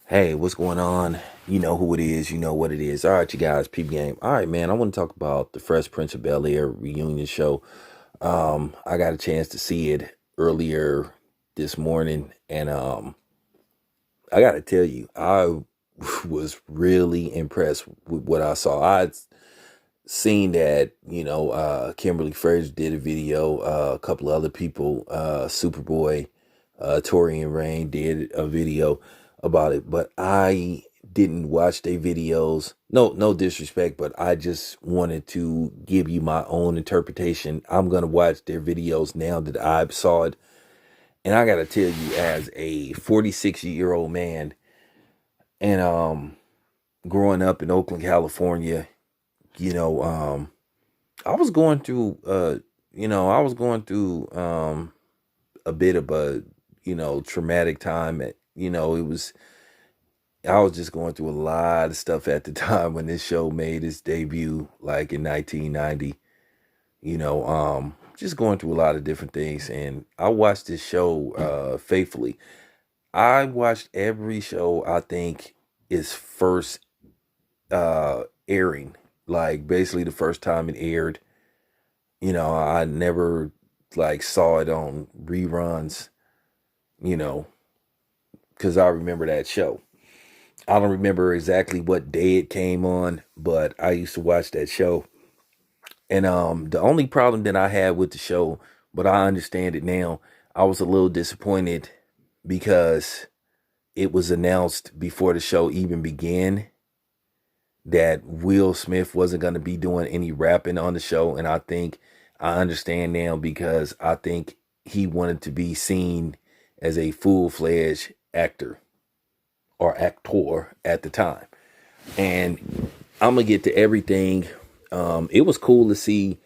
Hey, what's going on? You know who it is. You know what it is. All right, you guys, peep game. All right, man. I want to talk about the Fresh Prince of Bel-Air reunion show. I got a chance to see it earlier this morning, and I got to tell you, I was really impressed with what I saw. I'd seen that, Kimberly Fraser did a video. A couple of other people, Superboy, Tori and Rain did a video about it, but I didn't watch their videos. No disrespect, but I just wanted to give you my own interpretation. I'm gonna watch their videos now that I saw it, and I gotta tell you, as a 46-year-old man, and growing up in Oakland, California, you know, I was going through, a bit of a, traumatic time. I was just going through a lot of stuff at the time when this show made its debut, like in 1990. Just going through a lot of different things, and I watched this show faithfully. I watched every show I think is first airing, like basically the first time it aired. I never like saw it on reruns, you know, because I remember that show. I don't remember exactly what day it came on, but I used to watch that show. And the only problem that I had with the show, but I understand it now, I was a little disappointed because it was announced before the show even began that Will Smith wasn't going to be doing any rapping on the show. And I understand now because I think he wanted to be seen as a full-fledged actor or actor at the time. And I'm going to get to everything. It was cool to see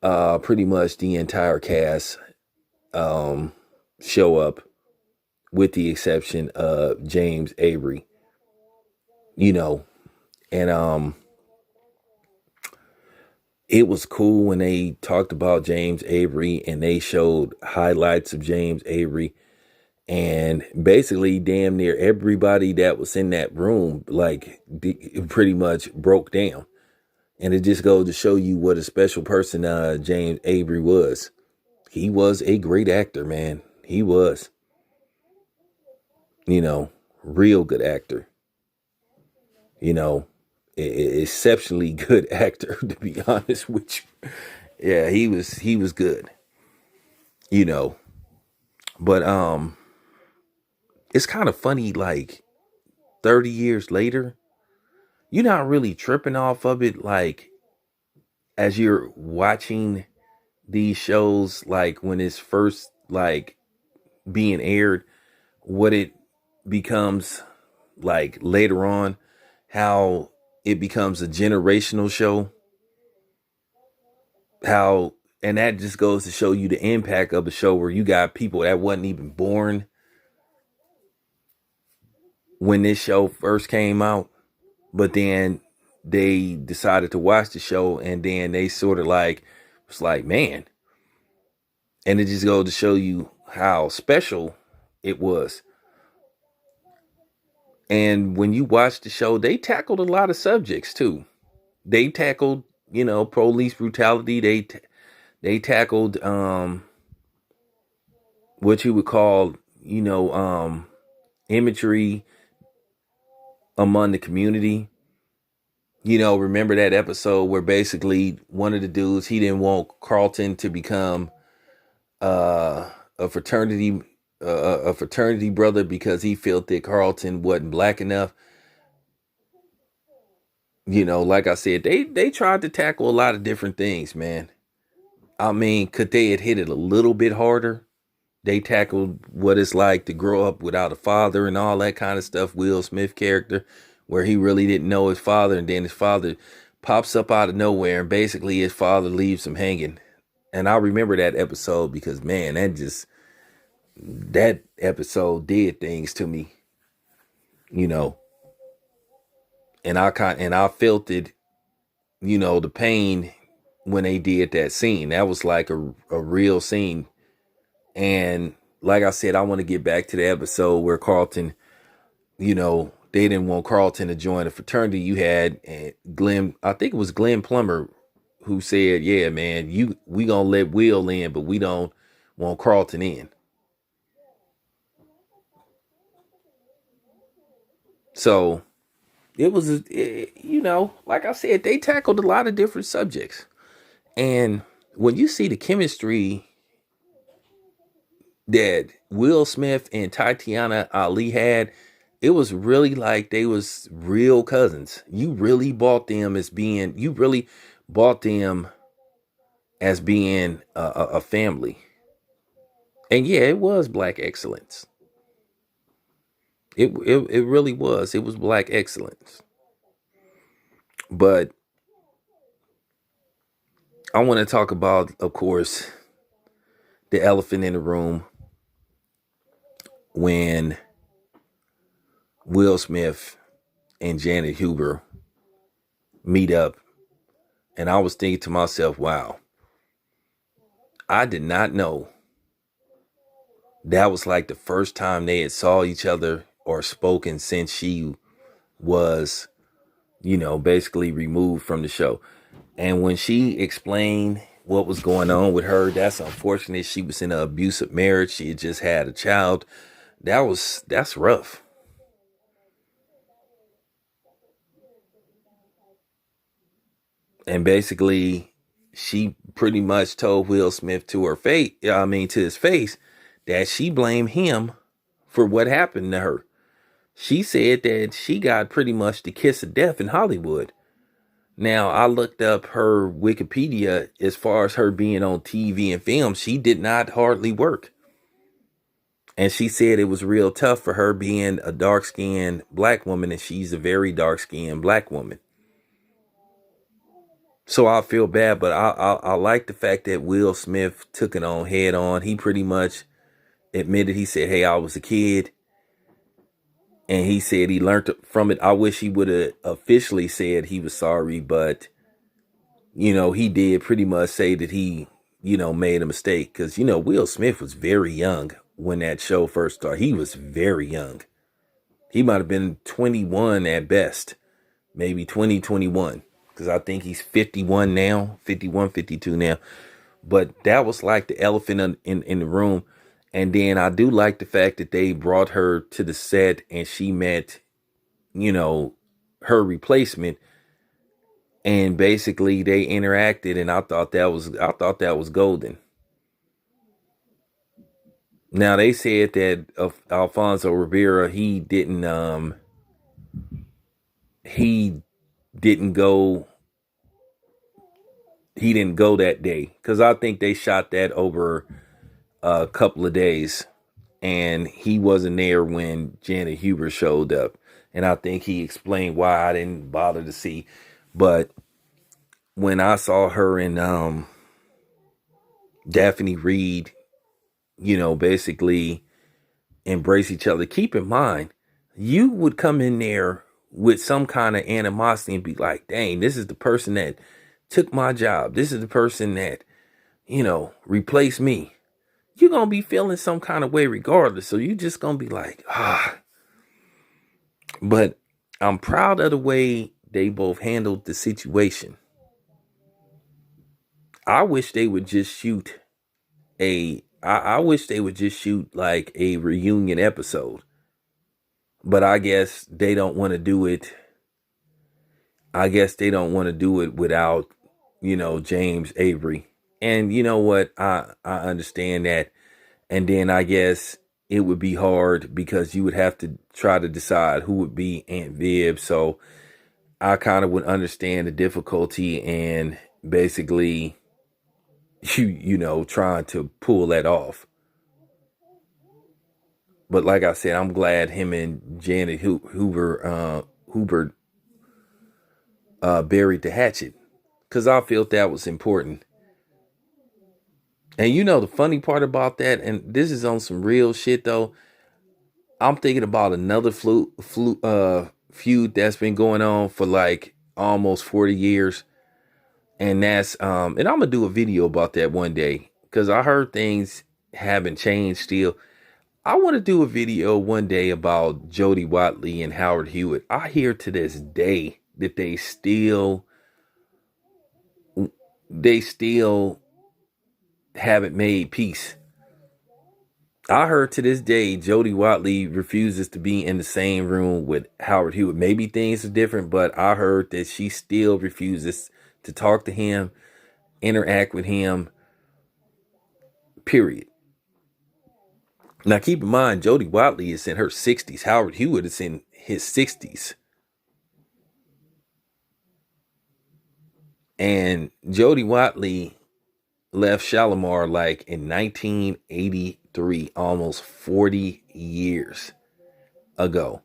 pretty much the entire cast show up, with the exception of James Avery, you know, and it was cool when they talked about James Avery and they showed highlights of James Avery, and basically damn near everybody that was in that room like pretty much broke down. And it just goes to show you what a special person James Avery was. He was a great actor, man. He was, you know, real good actor. You know, exceptionally good actor, to be honest with you. Yeah, he was good. You know, but it's kind of funny, like 30 years later, you're not really tripping off of it, like as you're watching these shows, like when it's first like being aired, what it becomes like later on, how it becomes a generational show, how, and that just goes to show you the impact of the show where you got people that wasn't even born when this show first came out, but then they decided to watch the show, and then they sort of like was like, man. And it just goes to show you how special it was. And when you watch the show, they tackled a lot of subjects too. They tackled, police brutality. They tackled what you would call, imagery among the community. Remember that episode where basically one of the dudes, he didn't want Carlton to become a fraternity brother because he felt that Carlton wasn't black enough. Like I said, they tried to tackle a lot of different things, man. I mean, could they have hit it a little bit harder? They tackled what it's like to grow up without a father and all that kind of stuff. Will Smith character, where he really didn't know his father, and then his father pops up out of nowhere, and basically his father leaves him hanging. And I remember that episode because, man, that episode did things to me, you know. And I felt it, the pain when they did that scene. That was like a real scene. And like I said, I want to get back to the episode where Carlton they didn't want Carlton to join the fraternity. You had Glenn, I think it was Glenn Plummer, who said, "Yeah, man, we gonna let Will in, but we don't want Carlton in." So it was, like I said, they tackled a lot of different subjects, and when you see the chemistry that Will Smith and Tatiana Ali had, it was really like they was real cousins. You really bought them as being a family. And yeah, it was black excellence. It really was. It was black excellence. But I want to talk about, of course, the elephant in the room when Will Smith and Janet Hubert meet up. And I was thinking to myself, wow, I did not know that was like the first time they had saw each other or spoken since she was, basically removed from the show. And when she explained what was going on with her, that's unfortunate. She was in an abusive marriage. She had just had a child. That's rough. And basically, she pretty much told Will Smith to his face, that she blamed him for what happened to her. She said that she got pretty much the kiss of death in Hollywood. Now, I looked up her Wikipedia as far as her being on TV and film. She did not hardly work. And she said it was real tough for her being a dark skinned black woman, and she's a very dark skinned black woman. So I feel bad, but I like the fact that Will Smith took it on head on. He pretty much admitted, he said, "Hey, I was a kid." And he said he learned from it. I wish he would have officially said he was sorry, but he did pretty much say that he, made a mistake. Because, Will Smith was very young when that show first started. He was very young. He might have been 21 at best, maybe 2021. Because I think he's 51 now, 51, 52 now. But that was like the elephant in the room. And then I do like the fact that they brought her to the set and she met, her replacement. And basically they interacted, and I thought that was golden. Now they said that Alfonso Rivera, he didn't go he didn't go that day, because I think they shot that over a couple of days, and he wasn't there when Janet Hubert showed up. And I think he explained why I didn't bother to see. But when I saw her and Daphne Reed, basically embrace each other, keep in mind, you would come in there with some kind of animosity and be like, dang, this is the person that took my job. This is the person that, replaced me. You're going to be feeling some kind of way regardless. So you just going to be like, ah. But I'm proud of the way they both handled the situation. I wish they would just shoot I wish they would just shoot like a reunion episode. But I guess they don't want to do it. I guess they don't want to do it without, James Avery. And you know what? I understand that. And then I guess it would be hard because you would have to try to decide who would be Aunt Viv. So I kind of would understand the difficulty and basically trying to pull that off. But like I said, I'm glad him and Janet Hubert buried the hatchet, because I felt that was important. And the funny part about that, and this is on some real shit though, I'm thinking about another feud that's been going on for like almost 40 years. And that's and I'm gonna do a video about that one day, because I heard things haven't changed still. I want to do a video one day about Jody Watley and Howard Hewitt. I hear to this day that they still haven't made peace. I heard to this day Jody Watley refuses to be in the same room with Howard Hewitt. Maybe things are different, but I heard that she still refuses to talk to him, interact with him, period. Now keep in mind, Jody Watley is in her 60s. Howard Hewitt is in his 60s. And Jody Watley left Shalimar like in 1983, almost 40 years ago.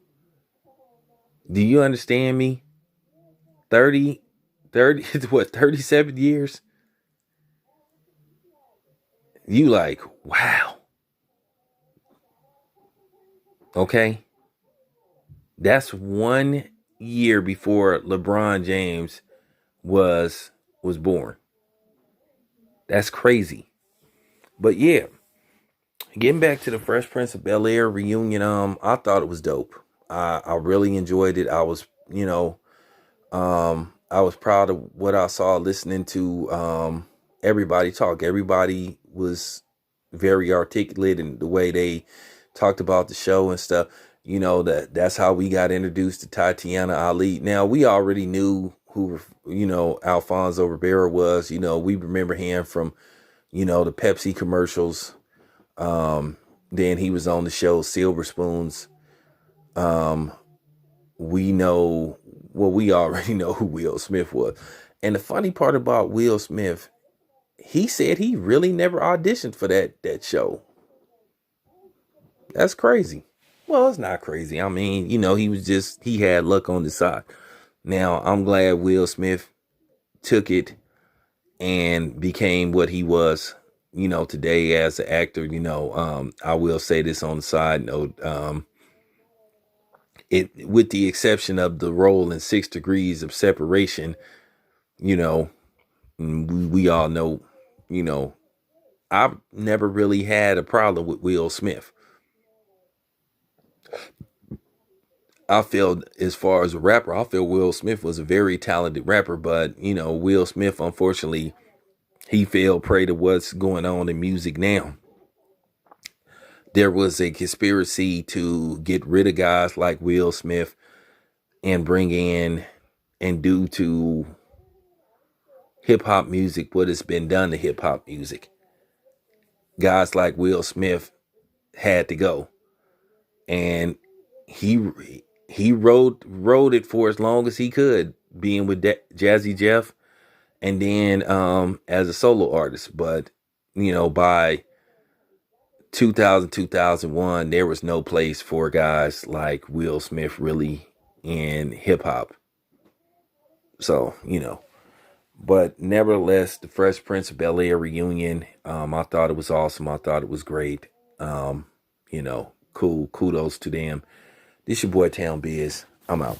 Do you understand me? 30, 37 years? You like, wow. Okay. That's 1 year before LeBron James was born. That's crazy. But yeah, getting back to the Fresh Prince of Bel-Air reunion, I thought it was dope. I really enjoyed it. I was proud of what I saw listening to everybody talk. Everybody was very articulate in the way they talked about the show and stuff. That's how we got introduced to Tatiana Ali. Now, we already knew who, Alfonso Ribeiro was. We remember him from, the Pepsi commercials. Then he was on the show Silver Spoons. We already know who Will Smith was. And the funny part about Will Smith, he said he really never auditioned for that show. That's crazy. Well, it's not crazy. I mean, he had luck on the side. Now, I'm glad Will Smith took it and became what he was, today as an actor. I will say this on the side note. With the exception of the role in 6 Degrees of Separation, we all know, I've never really had a problem with Will Smith. I feel, as far as a rapper, I feel Will Smith was a very talented rapper, but Will Smith, unfortunately, he fell prey to what's going on in music now. There was a conspiracy to get rid of guys like Will Smith and bring in and do to hip hop music what has been done to hip hop music. Guys like Will Smith had to go, and he rode it for as long as he could, being with Jazzy Jeff, and then as a solo artist. But by 2000, 2001, there was no place for guys like Will Smith really in hip hop. So, but nevertheless, the Fresh Prince of Bel-Air reunion, I thought it was awesome. I thought it was great. Cool. Kudos to them. This your boy Town Biz. I'm out.